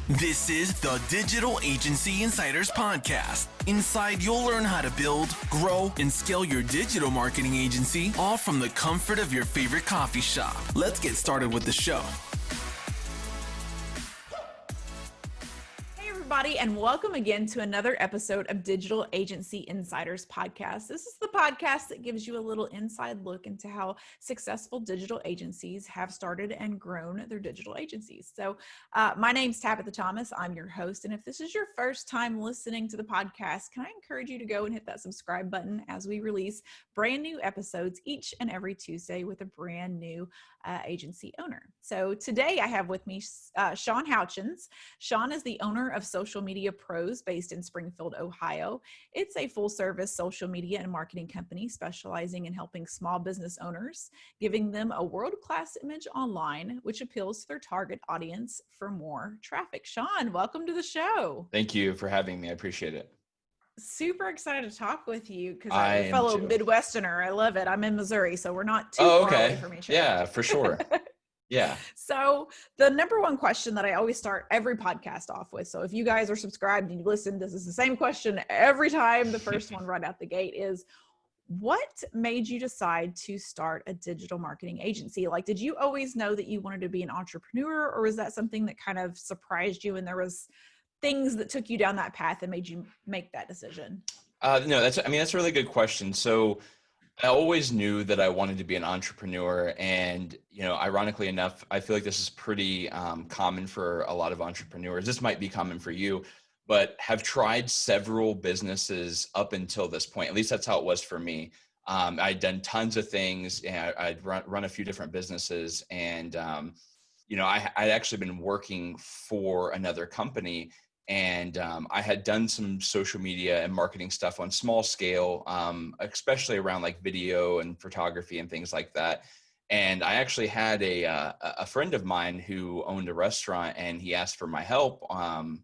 This is the Digital Agency Insiders Podcast. Inside, you'll learn how to build, grow, and scale your digital marketing agency, all from the comfort of your favorite coffee shop. Let's get started with the show. Everybody, and welcome again to another episode of Digital Agency Insiders Podcast. This is the podcast that gives you a little inside look into how successful digital agencies have started and grown their digital agencies. So my name's Tabitha Thomas. I'm your host. And if this is your first time listening to the podcast, can I encourage you to go and hit that subscribe button as we release brand new episodes each and every Tuesday with a brand new agency owner. So today I have with me Sean Houchins. Sean is the owner of Social Media Pros based in Springfield, Ohio. It's a full service social media and marketing company specializing in helping small business owners, giving them a world-class image online, which appeals to their target audience for more traffic. Sean, welcome to the show. Thank you for having me. I appreciate it. Super excited to talk with you because I'm a fellow Midwesterner. I love it. I'm in Missouri, so we're not too far away from each other. Yeah, for sure. Yeah. So the number one question that I always start every podcast off with, so if you guys are subscribed and you listen, this is the same question every time. The first one right out the gate is, what made you decide to start a digital marketing agency? Like, did you always know that you wanted to be an entrepreneur, or was that something that kind of surprised you and there was things that took you down that path and made you make that decision? No, that's a really good question. So I always knew that I wanted to be an entrepreneur, and, ironically enough, I feel like this is pretty common for a lot of entrepreneurs. This might be common for you, but have tried several businesses up until this point. At least that's how it was for me. I'd done tons of things, and I'd run a few different businesses, and I'd actually been working for another company. And I had done some social media and marketing stuff on small scale, especially around like video and photography and things like that. And I actually had a friend of mine who owned a restaurant, and he asked for my help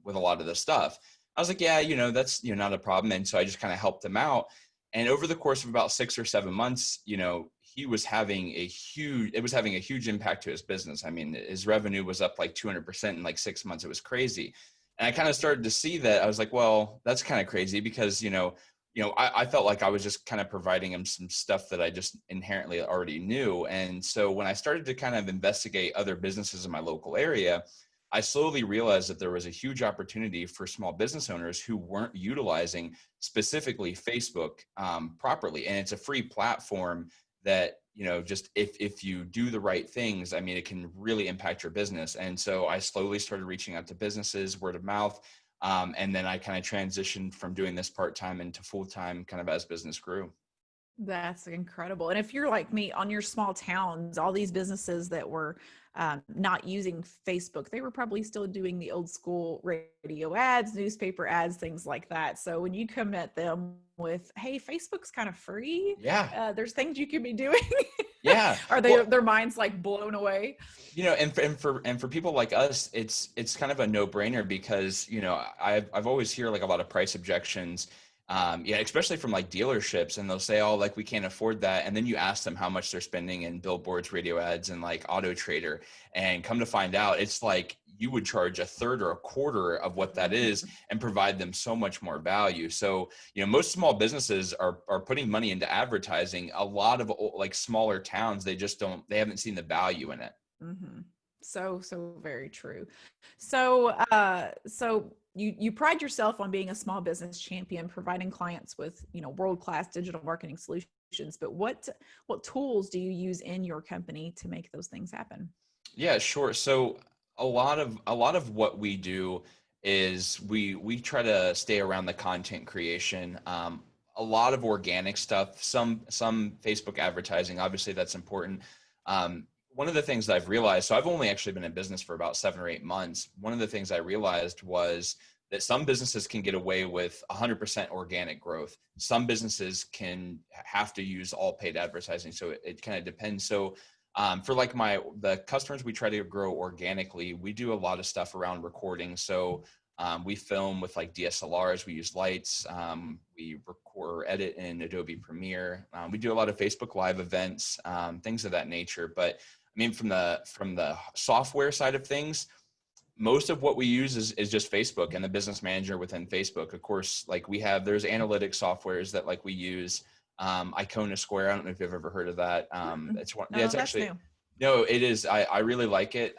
with a lot of the stuff. I was like, yeah, that's not a problem. And so I just kind of helped him out. And over the course of about 6 or 7 months, he was having a huge impact to his business. I mean, his revenue was up like 200% in like 6 months. It was crazy. And I kind of started to see that. I was like, well, that's kind of crazy because, I felt like I was just kind of providing him some stuff that I just inherently already knew. And so when I started to kind of investigate other businesses in my local area, I slowly realized that there was a huge opportunity for small business owners who weren't utilizing specifically Facebook properly. And it's a free platform that, just if you do the right things, it can really impact your business. And so I slowly started reaching out to businesses, word of mouth. And then I kind of transitioned from doing this part-time into full-time kind of as business grew. That's incredible. And if you're like me, on your small towns, all these businesses that were not using Facebook, they were probably still doing the old school radio ads, newspaper ads, things like that. So when you come at them with, hey, Facebook's kind of free. Yeah. There's things you can be doing. Yeah. Are their minds like blown away? And for people like us, it's kind of a no-brainer because, I've always hear like a lot of price objections. Especially from like dealerships, and they'll say, oh, like we can't afford that. And then you ask them how much they're spending in billboards, radio ads, and like Auto Trader, and come to find out it's like you would charge a third or a quarter of what that is and provide them so much more value. So, most small businesses are putting money into advertising. A lot of like smaller towns, they haven't seen the value in it. Mm-hmm. So very true. So you pride yourself on being a small business champion, providing clients with, world-class digital marketing solutions, but what tools do you use in your company to make those things happen? Yeah, sure. So a lot of what we do is we try to stay around the content creation, a lot of organic stuff, some Facebook advertising, obviously that's important. One of the things that I've realized, so I've only actually been in business for about 7 or 8 months. One of the things I realized was that some businesses can get away with 100% organic growth. Some businesses have to use all paid advertising. So it kind of depends. So for like the customers we try to grow organically, we do a lot of stuff around recording. So we film with like DSLRs, we use lights, we record or edit in Adobe Premiere. We do a lot of Facebook Live events, things of that nature. But from the software side of things, most of what we use is just Facebook and the business manager within Facebook. Of course, like there's analytics softwares that like we use. Icona Square. I don't know if you've ever heard of that. It's one. Yeah, No, it's that's actually new. no. It is. I really like it.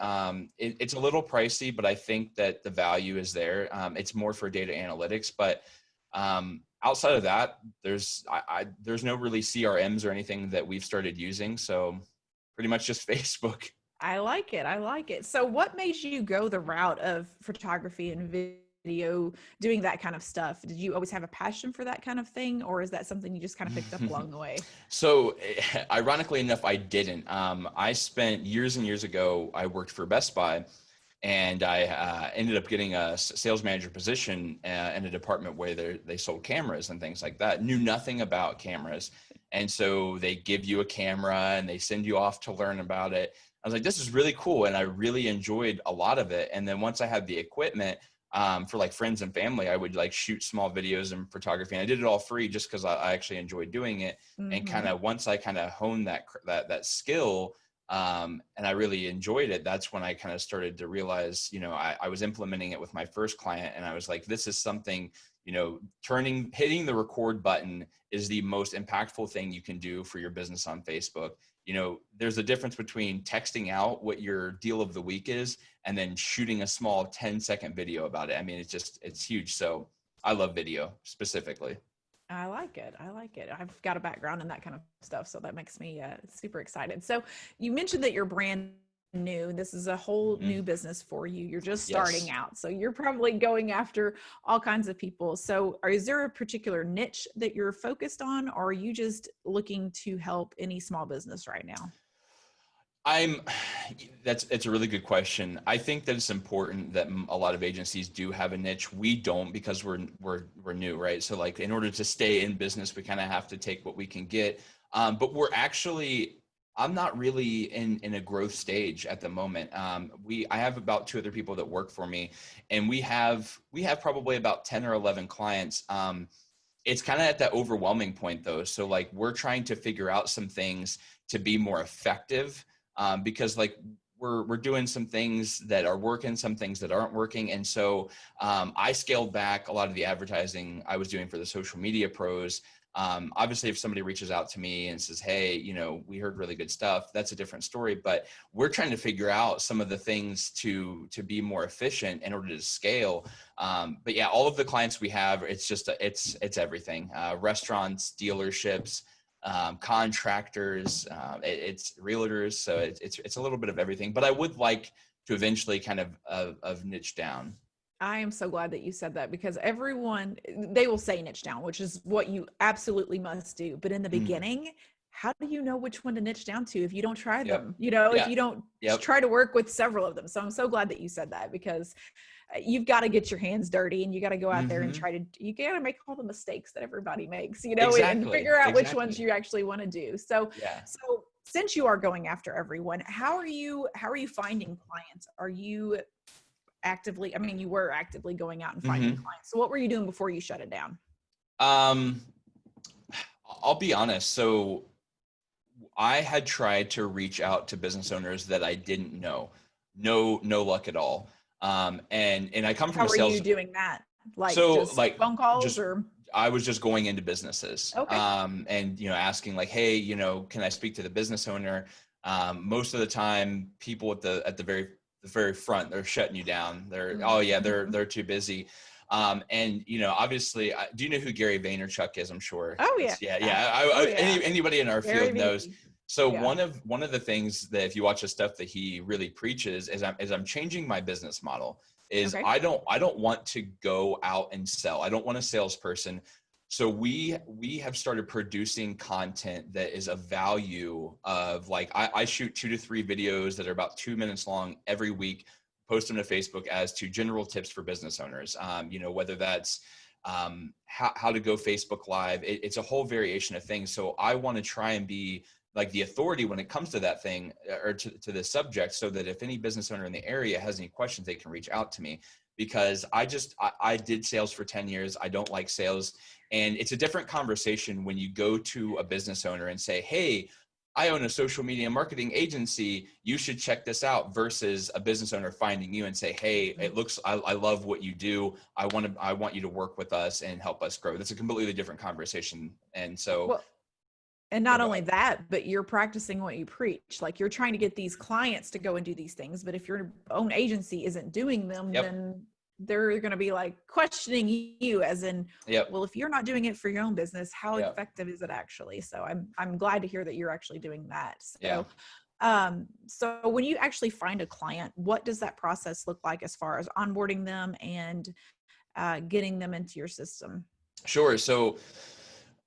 It's a little pricey, but I think that the value is there. It's more for data analytics, but outside of that, there's no really CRMs or anything that we've started using. So pretty much just Facebook. I like it. I like it. So what made you go the route of photography and video, doing that kind of stuff? Did you always have a passion for that kind of thing, or is that something you just kind of picked up along the way? So ironically enough, I didn't. I spent years and years ago, I worked for Best Buy, and I ended up getting a sales manager position in a department where they sold cameras and things like that. Knew nothing about cameras. And so they give you a camera and they send you off to learn about it. I was like, this is really cool. And I really enjoyed a lot of it. And then once I had the equipment for like friends and family, I would like shoot small videos and photography. And I did it all free just because I actually enjoyed doing it. Mm-hmm. And kind of once I kind of honed that skill, and I really enjoyed it, that's when I kind of started to realize, I was implementing it with my first client, and I was like, this is something, hitting the record button is the most impactful thing you can do for your business on Facebook. There's a difference between texting out what your deal of the week is and then shooting a small 10-second video about it. I mean, it's huge. So I love video specifically. I like it. I like it. I've got a background in that kind of stuff, so that makes me super excited. So you mentioned that you're brand new. This is a whole new business for you. You're just starting out. So you're probably going after all kinds of people. So is there a particular niche that you're focused on, or are you just looking to help any small business right now? It's a really good question. I think that it's important that a lot of agencies do have a niche. We don't, because we're new, right? So like in order to stay in business, we kind of have to take what we can get. But I'm not really in a growth stage at the moment. I have about 2 other people that work for me, and we have probably about 10 or 11 clients. It's kind of at that overwhelming point though. So like we're trying to figure out some things to be more effective. Because like we're doing some things that are working, some things that aren't working. And so I scaled back a lot of the advertising I was doing for the social media pros. Obviously, if somebody reaches out to me and says, hey, we heard really good stuff, that's a different story. But we're trying to figure out some of the things to be more efficient in order to scale. But yeah, all of the clients we have, it's everything. Restaurants, dealerships, contractors, it's realtors. So it's a little bit of everything, but I would like to eventually kind of niche down. I am so glad that you said that, because they will say niche down, which is what you absolutely must do. But in the beginning, how do you know which one to niche down to if you don't try them? If you don't try to work with several of them. So I'm so glad that you said that, because you've got to get your hands dirty and you got to go out there and you got to make all the mistakes that everybody makes, and figure out which ones you actually want to do. So since you are going after everyone, how are you finding clients? Are you actively, you were actively going out and finding clients. So what were you doing before you shut it down? I'll be honest. So I had tried to reach out to business owners that I didn't know. No luck at all. And I come from a sales. How were you doing that? Just phone calls or? I was just going into businesses. Okay. And, asking like, hey, can I speak to the business owner? Most of the time people at the very front, they're shutting you down. They're too busy. And obviously, do you know who Gary Vaynerchuk is? I'm sure. Oh yeah. Anybody in our Gary field knows. So one of the things that if you watch the stuff that he really preaches is I'm changing my business model. I don't want to go out and sell. I don't want a salesperson. So we have started producing content that is of value of I shoot 2 to 3 videos that are about 2 minutes long every week, post them to Facebook as to general tips for business owners. Whether that's how to go Facebook Live, it's a whole variation of things. So I want to try and be like the authority when it comes to that thing or to this subject, so that if any business owner in the area has any questions, they can reach out to me. Because I did sales for 10 years. I don't like sales. And it's a different conversation when you go to a business owner and say, hey, I own a social media marketing agency. You should check this out, versus a business owner finding you and say, hey, I love what you do. I want you to work with us and help us grow. That's a completely different conversation. And so, Well, and not only that, but you're practicing what you preach. Like, you're trying to get these clients to go and do these things, but if your own agency isn't doing them, then they're going to be like questioning you, as in, well, if you're not doing it for your own business, how effective is it actually? So I'm glad to hear that you're actually doing that. So, so when you actually find a client, what does that process look like as far as onboarding them and getting them into your system? Sure. So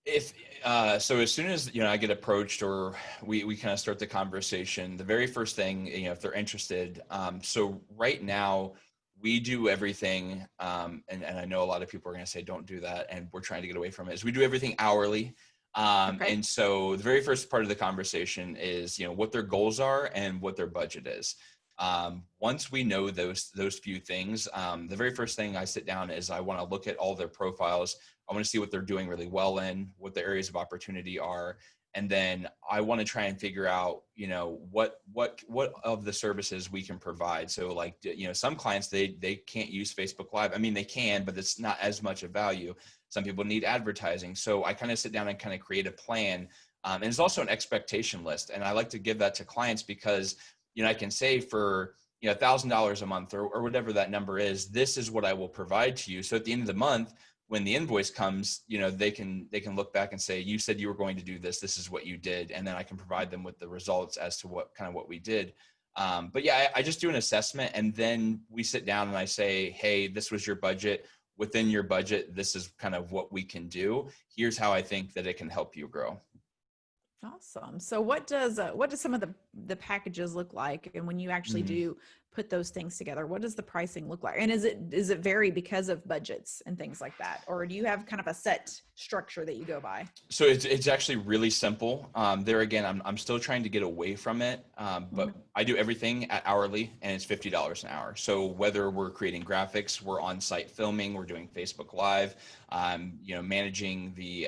so as soon as, I get approached, or we kind of start the conversation, the very first thing, if they're interested. So right now we do everything. And I know a lot of people are going to say, don't do that, and we're trying to get away from it, is we do everything hourly. And so the very first part of the conversation is, what their goals are and what their budget is. Once we know those few things, the very first thing I sit down is I want to look at all their profiles. I want to see what they're doing really well in, what the areas of opportunity are. And then I want to try and figure out, what of the services we can provide. So like, some clients, they can't use Facebook Live. I mean, they can, but it's not as much of value. Some people need advertising. So I kind of sit down and kind of create a plan. And it's also an expectation list. And I like to give that to clients because, I can say for, $1,000 a month or whatever that number is, this is what I will provide to you. So at the end of the month, when the invoice comes, they can look back and say, you said you were going to do this. This is what you did. And then I can provide them with the results as to what we did. But yeah, I just do an assessment, and then we sit down and I say, hey, this was your budget. Within your budget, this is kind of what we can do. Here's how I think that it can help you grow. Awesome. So what does some of the packages look like? And when you actually do put those things together, what does the pricing look like? And is it vary because of budgets and things like that? Or do you have kind of a set structure that you go by? So it's actually really simple. There again, I'm still trying to get away from it. But I do everything at hourly, and it's $50 an hour. So whether we're creating graphics, we're on site filming, we're doing Facebook Live, managing the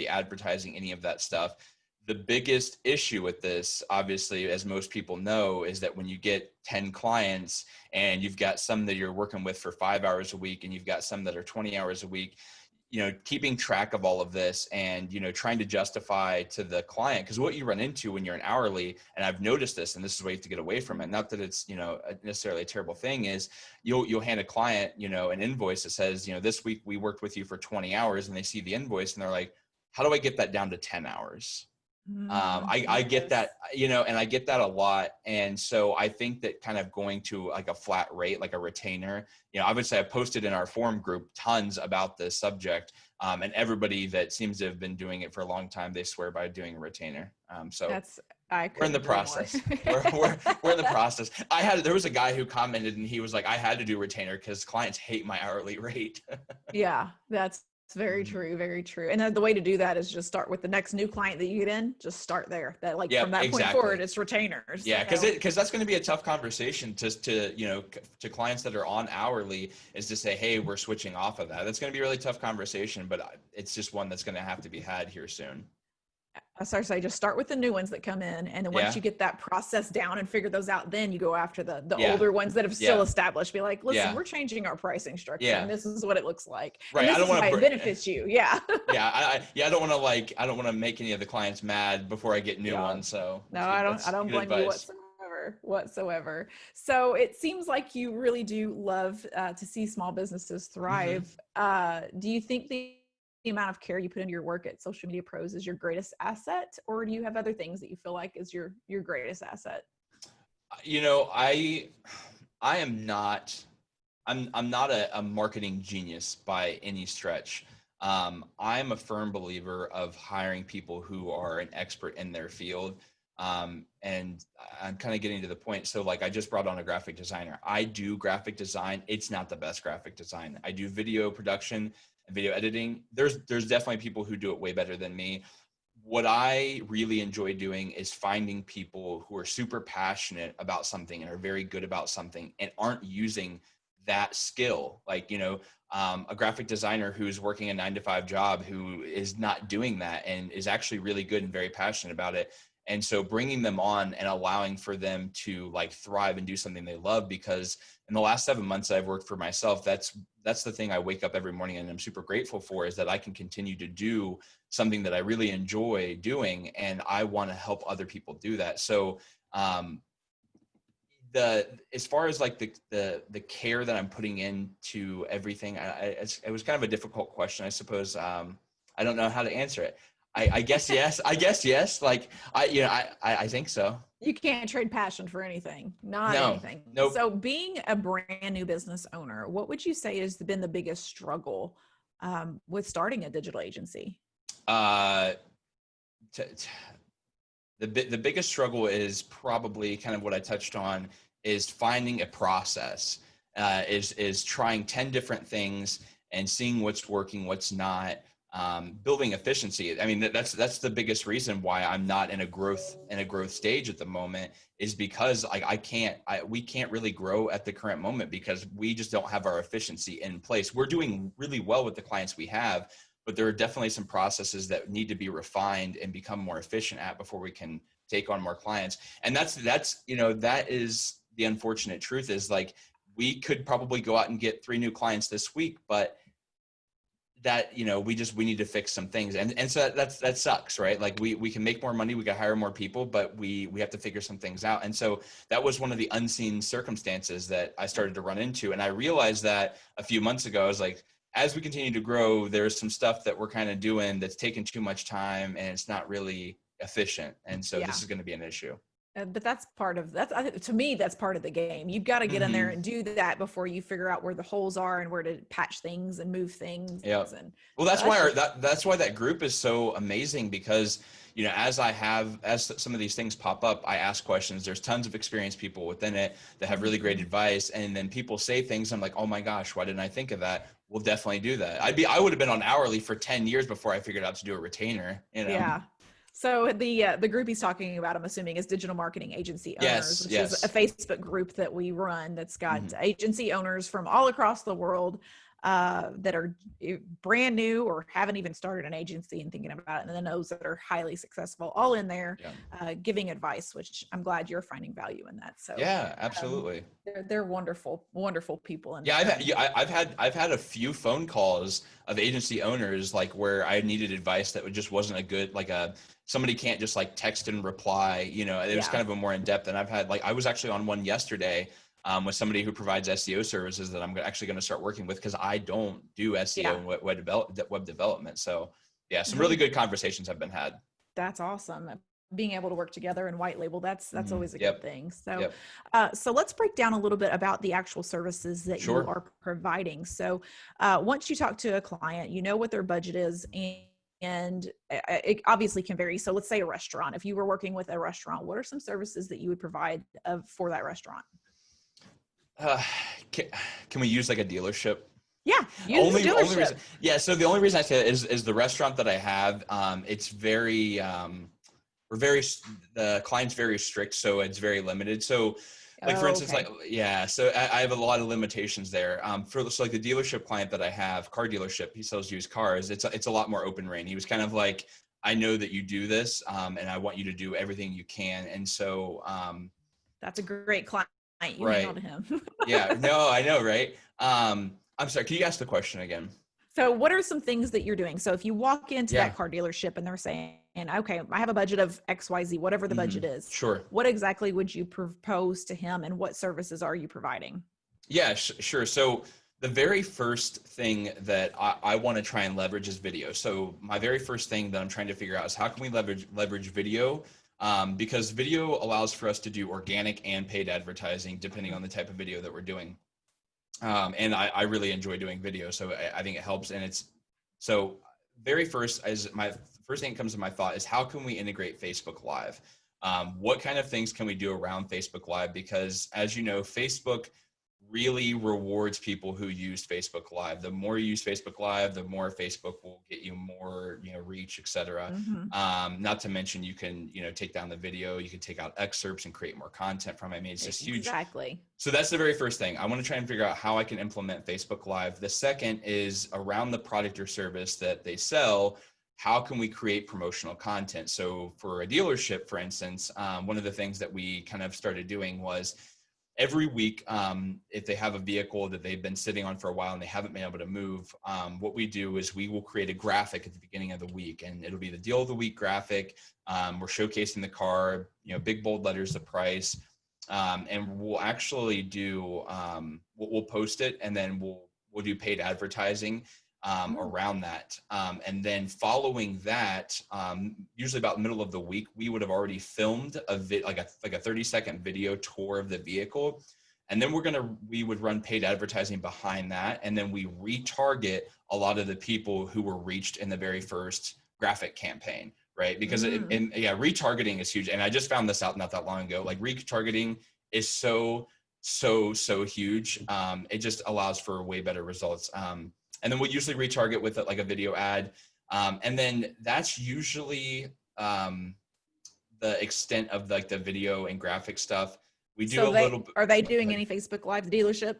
advertising, any of that stuff. The biggest issue with this, obviously, as most people know, is that when you get 10 clients and you've got some that you're working with for 5 hours a week, and you've got some that are 20 hours a week, keeping track of all of this and, trying to justify to the client, because what you run into when you're an hourly, and I've noticed this, and this is a way to get away from it, not that it's, necessarily a terrible thing, is you'll hand a client, an invoice that says, this week we worked with you for 20 hours, and they see the invoice and they're like, how do I get that down to 10 hours? I get that, and I get that a lot. And so I think that kind of going to like a flat rate, like a retainer, obviously I posted in our forum group tons about this subject. And everybody that seems to have been doing it for a long time, they swear by doing a retainer. So we're in the process. we're in the process. There was a guy who commented, and he was like, I had to do retainer because clients hate my hourly rate. Yeah, that's very true. Very true. And the way to do that is just start with the next new client that you get in, just start there. That from that point forward, it's retainers. Yeah. Cause that's going to be a tough conversation to clients that are on hourly, is to say, hey, we're switching off of that. That's going to be a really tough conversation, but it's just one that's going to have to be had here soon. So just start with the new ones that come in, and then once you get that process down and figure those out, then you go after the older ones that have still established. Be like, listen, we're changing our pricing structure, and this is what it looks like. Right. And this is how it benefits you. Yeah. I don't want to make any of the clients mad before I get new ones. So no, I don't blame you whatsoever. So it seems like you really do love to see small businesses thrive. Do you think the amount of care you put into your work at Social Media Pros is your greatest asset, or do you have other things that you feel like is your greatest asset? I'm not a marketing genius by any stretch. I'm a firm believer of hiring people who are an expert in their field. And I'm kind of getting to the point. So like, I just brought on a graphic designer. I do graphic design. It's not the best graphic design. I do video production and video editing. There's definitely people who do it way better than me. What I really enjoy doing is finding people who are super passionate about something and are very good about something and aren't using that skill. Like, a graphic designer who's working a 9-to-5 job, who is not doing that and is actually really good and very passionate about it. And so bringing them on and allowing for them to like thrive and do something they love, because in the last 7 months I've worked for myself, that's the thing I wake up every morning and I'm super grateful for, is that I can continue to do something that I really enjoy doing. And I want to help other people do that. So, as far as like the care that I'm putting into everything, it was kind of a difficult question, I suppose. I don't know how to answer it. I guess yes. I guess yes. Like I think so. You can't trade passion for anything, not No, anything. nope. So being a brand new business owner, what would you say has been the biggest struggle with starting a digital agency? The biggest struggle is probably kind of what I touched on, is finding a process, is trying 10 different things and seeing what's working, what's not. Building efficiency. I mean, that's the biggest reason why I'm not in a growth stage at the moment, is because we can't really grow at the current moment because we just don't have our efficiency in place. We're doing really well with the clients we have, but there are definitely some processes that need to be refined and become more efficient at before we can take on more clients. And that is the unfortunate truth, is like, we could probably go out and get 3 new clients this week, but that, we need to fix some things. And so that sucks, right? Like we can make more money, we can hire more people, but we have to figure some things out. And so that was one of the unseen circumstances that I started to run into. And I realized that a few months ago. I was like, as we continue to grow, there's some stuff that we're kind of doing that's taking too much time and it's not really efficient. And so this is going to be an issue. But that's part of to me, that's part of the game. You've got to get in there and do that before you figure out where the holes are and where to patch things and move things. Yeah. And well, that's why that group is so amazing, because, as some of these things pop up, I ask questions. There's tons of experienced people within it that have really great advice. And then people say things, I'm like, oh my gosh, why didn't I think of that? We'll definitely do that. I would have been on hourly for 10 years before I figured out to do a retainer, Yeah. So the group he's talking about, I'm assuming, is Digital Marketing Agency Owners, which is a Facebook group that we run that's got agency owners from all across the world that are brand new or haven't even started an agency and thinking about it, and then those that are highly successful, all in there giving advice, which I'm glad you're finding value in that. So yeah, absolutely. They're wonderful, wonderful people. And I've had a few phone calls of agency owners, like, where I needed advice that just wasn't a good, somebody can't just like text and reply, it was kind of a more in-depth. And I've had, I was actually on one yesterday with somebody who provides SEO services that I'm actually going to start working with, because I don't do SEO and web development. So some really good conversations have been had. That's awesome. Being able to work together and white label, that's always a good thing. So, so let's break down a little bit about the actual services that you are providing. So once you talk to a client, you know what their budget is, and it obviously can vary. So let's say a restaurant. If you were working with a restaurant, what are some services that you would provide for that restaurant? Can we use like a dealership? Yeah, only reason. Yeah, so the only reason I say that is the restaurant that I have. It's very the client's very strict, so it's very limited. So, for instance, so I have a lot of limitations there. For the dealership client that I have, car dealership, he sells used cars. It's a lot more open rein. He was kind of like, I know that you do this, and I want you to do everything you can. And so, that's a great client. You right. him. Yeah, no, I know, right? I'm sorry, can you ask the question again? So what are some things that you're doing? So if you walk into that car dealership and they're saying, okay, I have a budget of XYZ, whatever the budget is. Sure. What exactly would you propose to him, and what services are you providing? Yeah, sure. So the very first thing that I want to try and leverage is video. So my very first thing that I'm trying to figure out is how can we leverage video? Because video allows for us to do organic and paid advertising depending on the type of video that we're doing. And I really enjoy doing video, so I think it helps. And so very first, my first thing that comes to my thought is, how can we integrate Facebook Live? What kind of things can we do around Facebook Live? Because as you know, Facebook really rewards people who use Facebook Live. The more you use Facebook Live, the more Facebook will get you more, reach, et cetera. Not to mention you can, take down the video, you can take out excerpts and create more content from it. I mean, it's just huge. Exactly. So that's the very first thing. I want to try and figure out how I can implement Facebook Live. The second is around the product or service that they sell. how can we create promotional content? So for a dealership, for instance, one of the things that we kind of started doing was every week, if they have a vehicle that they've been sitting on for a while and they haven't been able to move, what we do is we will create a graphic at the beginning of the week, and it'll be the deal of the week graphic. We're showcasing the car, big bold letters, the price, and we'll actually do, we'll post it, and then we'll do paid advertising around that. And then following that, usually about the middle of the week, we would have already filmed a 30-second video tour of the vehicle. And then we would run paid advertising behind that. And then we retarget a lot of the people who were reached in the very first graphic campaign, right? Because retargeting is huge. And I just found this out not that long ago. Like, retargeting is so huge. It just allows for way better results. And then we'll usually retarget with like a video ad. And then that's usually the extent of like the video and graphic stuff. We do Are they doing any Facebook Live, the dealership?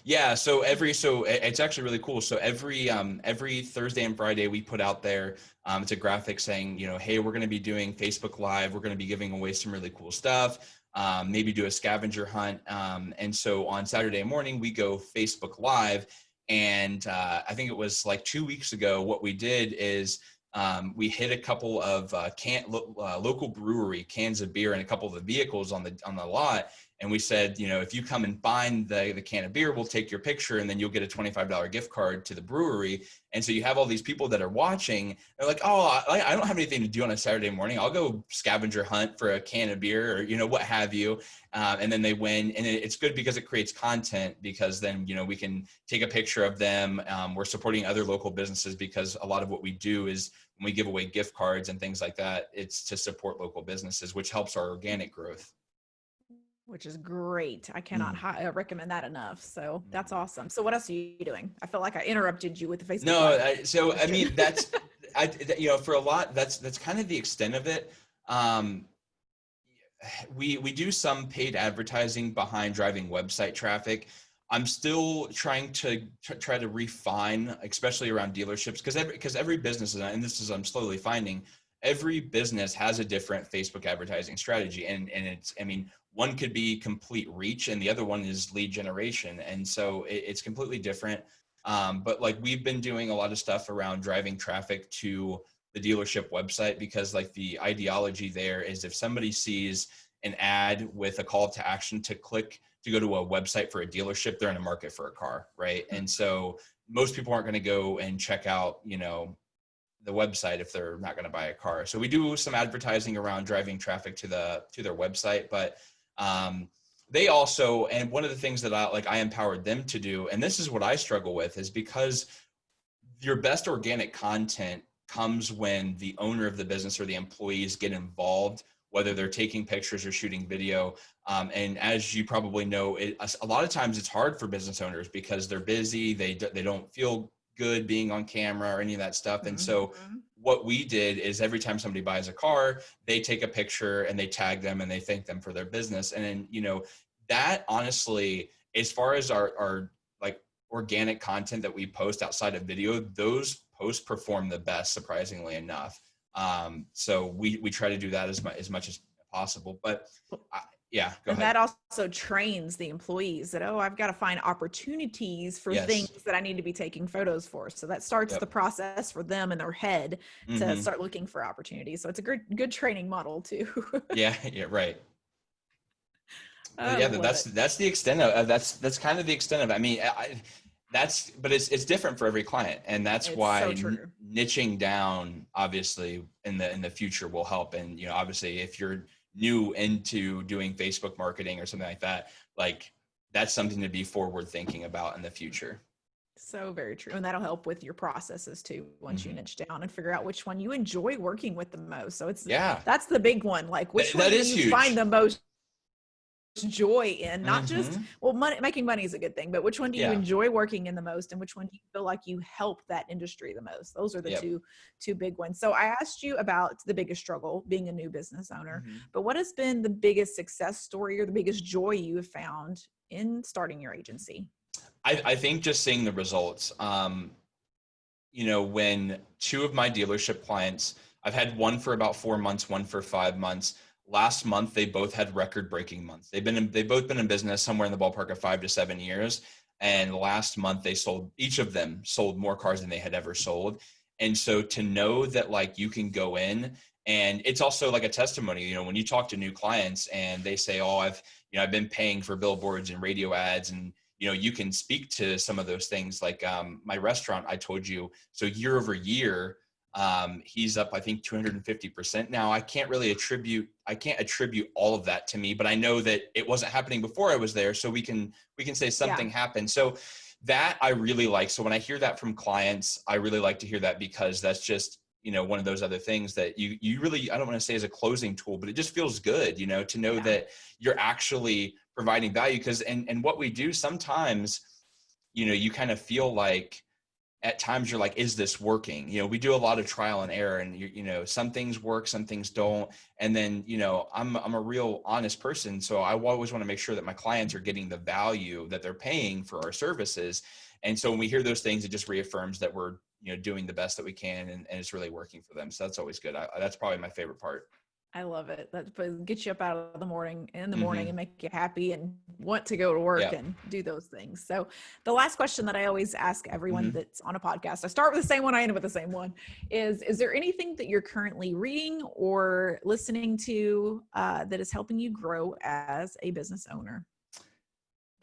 Yeah. So it's actually really cool. So every Thursday and Friday we put out there, it's a graphic saying, hey, we're going to be doing Facebook Live. We're going to be giving away some really cool stuff. Maybe do a scavenger hunt. And so on Saturday morning, we go Facebook Live. And I think it was like 2 weeks ago, what we did is we hit a couple of local brewery cans of beer and a couple of the vehicles on the lot. And we said, if you come and find the can of beer, we'll take your picture, and then you'll get a $25 gift card to the brewery. And so you have all these people that are watching. They're like, oh, I don't have anything to do on a Saturday morning. I'll go scavenger hunt for a can of beer, or, what have you. And then they win. And it's good because it creates content, because then, we can take a picture of them. We're supporting other local businesses, because a lot of what we do is when we give away gift cards and things like that, it's to support local businesses, which helps our organic growth. Which is great. I cannot recommend that enough. So that's awesome. So what else are you doing? I feel like I interrupted you with the Facebook. No, I mean, that's, for a lot, that's kind of the extent of it. We do some paid advertising behind driving website traffic. I'm still trying to try to refine, especially around dealerships, because every business, and this is I'm slowly finding, every business has a different Facebook advertising strategy, and it's, one could be complete reach and the other one is lead generation. And so it's completely different. But like, we've been doing a lot of stuff around driving traffic to the dealership website, because like the ideology there is if somebody sees an ad with a call to action to click to go to a website for a dealership, they're in a market for a car, right? And so most people aren't going to go and check out, the website if they're not going to buy a car. So we do some advertising around driving traffic to their website, but they also, and one of the things that I empowered them to do, and this is what I struggle with, is because your best organic content comes when the owner of the business or the employees get involved, whether they're taking pictures or shooting video. And as you probably know, a lot of times it's hard for business owners because they're busy. They don't feel good being on camera or any of that stuff. And so what we did is every time somebody buys a car, they take a picture and they tag them and they thank them for their business. And then, that honestly, as far as our like organic content that we post outside of video, those posts perform the best, surprisingly enough. So we try to do that as much as possible, but go ahead. That also trains the employees that, I've got to find opportunities for things that I need to be taking photos for. So that starts the process for them in their head to start looking for opportunities. So it's a good training model too. Yeah, right. That's the extent of that's kind of the extent of it. I mean, but it's different for every client, and that's why niching down obviously in the future will help. And obviously if you're new into doing Facebook marketing or something like that, like that's something to be forward thinking about in the future. So very true. And that'll help with your processes too, once you niche down and figure out which one you enjoy working with the most. So that's the big one. Like which one do you find the most joy in, not just, making money is a good thing, but which one do you enjoy working in the most, and which one do you feel like you help that industry the most? Those are the two big ones. So I asked you about the biggest struggle being a new business owner, but what has been the biggest success story or the biggest joy you have found in starting your agency? I think just seeing the results. when two of my dealership clients, I've had one for about 4 months, one for 5 months. Last month, they both had record-breaking months. They've both been in business somewhere in the ballpark of 5 to 7 years. And last month, each of them sold more cars than they had ever sold. And so to know that like you can go in, and it's also like a testimony, when you talk to new clients and they say, oh, I've been paying for billboards and radio ads, and you can speak to some of those things. Like my restaurant, I told you, so year over year, he's up, I think 250% now. I can't attribute all of that to me, but I know that it wasn't happening before I was there. So we can say something happened. So that I really like. So when I hear that from clients, I really like to hear that, because that's just, one of those other things that you really, I don't want to say as a closing tool, but it just feels good, to know that you're actually providing value. Because, and what we do sometimes, you kind of feel like at times you're like, is this working? We do a lot of trial and error, and some things work, some things don't. And then, I'm a real honest person. So I always want to make sure that my clients are getting the value that they're paying for our services. And so when we hear those things, it just reaffirms that we're, doing the best that we can, and it's really working for them. So that's always good. That's probably my favorite part. I love it. That gets you up out of the morning and make you happy and want to go to work and do those things. So the last question that I always ask everyone that's on a podcast, I start with the same one, I end with the same one, is there anything that you're currently reading or listening to that is helping you grow as a business owner?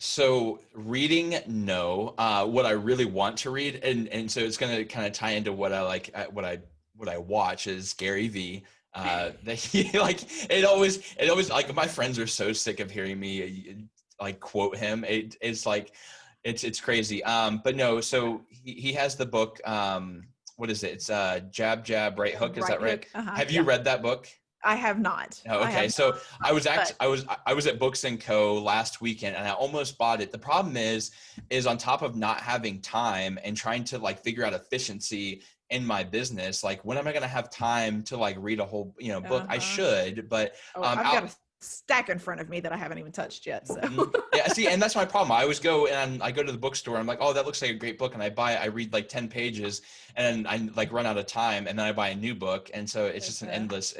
So reading, no. What I really want to read, and so it's going to kind of tie into what I like, what I watch, is Gary Vee. That he it always like, my friends are so sick of hearing me like quote him. It's like, it's crazy. But no, so he has the book. What is it? It's Jab, Jab, Right Hook. Is that right? Have you read that book? I have not. Oh, okay. So I was at Books and Co. last weekend, and I almost bought it. The problem is on top of not having time and trying to like figure out efficiency in my business, like when am I going to have time to like read a whole, book? I should, but I've got a stack in front of me that I haven't even touched yet. So yeah, see, and that's my problem. I always go and I go to the bookstore. I'm like, oh, that looks like a great book. And I buy it. I read like 10 pages and I like run out of time, and then I buy a new book. And so it's just an endless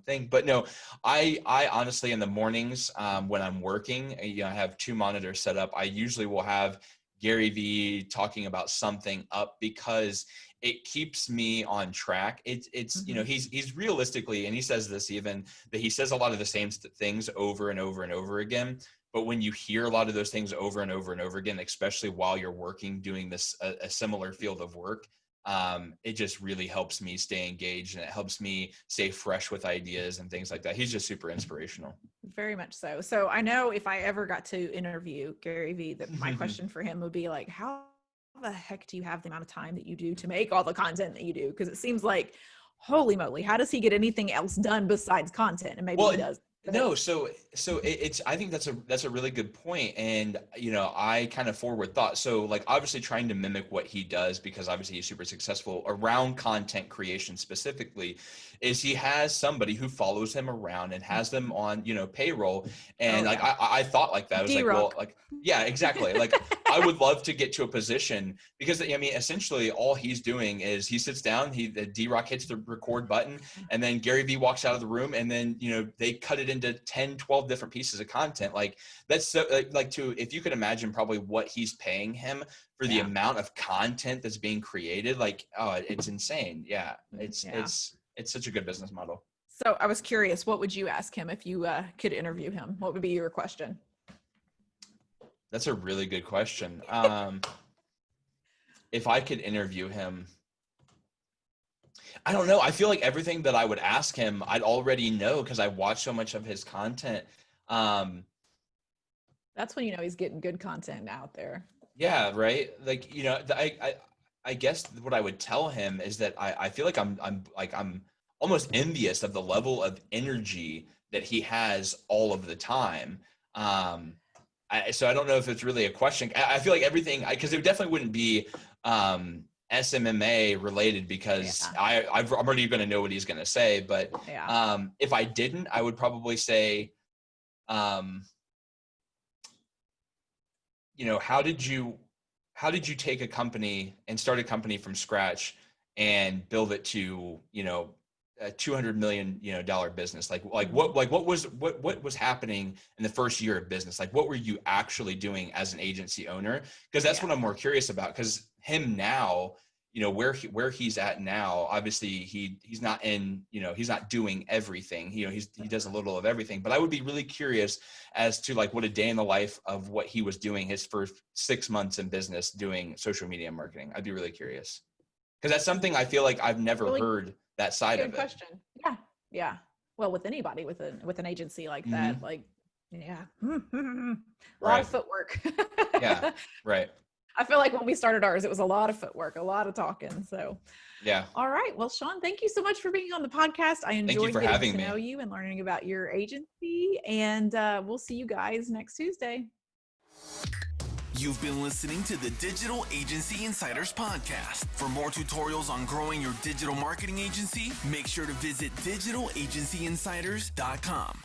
thing. But no, I honestly, in the mornings, when I'm working, I have 2 monitors set up. I usually will have Gary Vee talking about something up, because it keeps me on track. It's he's realistically, and he says this even, that he says a lot of the same things over and over and over again. But when you hear a lot of those things over and over and over again, especially while you're working, doing this, a similar field of work, it just really helps me stay engaged, and it helps me stay fresh with ideas and things like that. He's just super inspirational. Very much so. So I know if I ever got to interview Gary Vee, that my question for him would be like, how the heck do you have the amount of time that you do to make all the content that you do? Because it seems like, holy moly, how does he get anything else done besides content? And maybe he does. No, so it's, I think that's a really good point. And, I kind of forward thought. So like, obviously trying to mimic what he does, because obviously he's super successful around content creation specifically, is he has somebody who follows him around and has them on, payroll. And I thought like that. I was D-Rock. like, well, like, yeah, exactly. Like I would love to get to a position, because I mean, essentially all he's doing is he sits down, D-Rock hits the record button, and then Gary Vee walks out of the room, and then, they cut it into 10, 12 different pieces of content. Like that's so if you could imagine probably what he's paying him for the amount of content that's being created, like, oh, it's insane. Yeah. It's such a good business model. So I was curious, what would you ask him if you could interview him? What would be your question? That's a really good question. If I could interview him, I don't know. I feel like everything that I would ask him, I'd already know, because I watch so much of his content. That's when he's getting good content out there. Yeah, right. Like, I guess what I would tell him is that I feel like I'm almost envious of the level of energy that he has all of the time. So I don't know if it's really a question. I feel like everything, because it definitely wouldn't be SMMA related, because I'm already going to know what he's going to say. But if I didn't, I would probably say, how did you how did you take a company and start a company from scratch and build it to, a $200 million, dollar business? What was happening in the first year of business? Like, what were you actually doing as an agency owner? Because that's what I'm more curious about. Because him now, where he's at now, obviously he's not he's not doing everything. He does a little of everything. But I would be really curious as to like what a day in the life of what he was doing his first 6 months in business doing social media marketing. I'd be really curious, because that's something I feel like I've never heard that side of it. Good question. Yeah. Yeah. Well, with anybody with an agency like that, like, yeah, a lot of footwork. Yeah. Right. I feel like when we started ours, it was a lot of footwork, a lot of talking. So, yeah. All right. Well, Sean, thank you so much for being on the podcast. I enjoyed getting to know you and learning about your agency. And we'll see you guys next Tuesday. You've been listening to the Digital Agency Insiders Podcast. For more tutorials on growing your digital marketing agency, make sure to visit digitalagencyinsiders.com.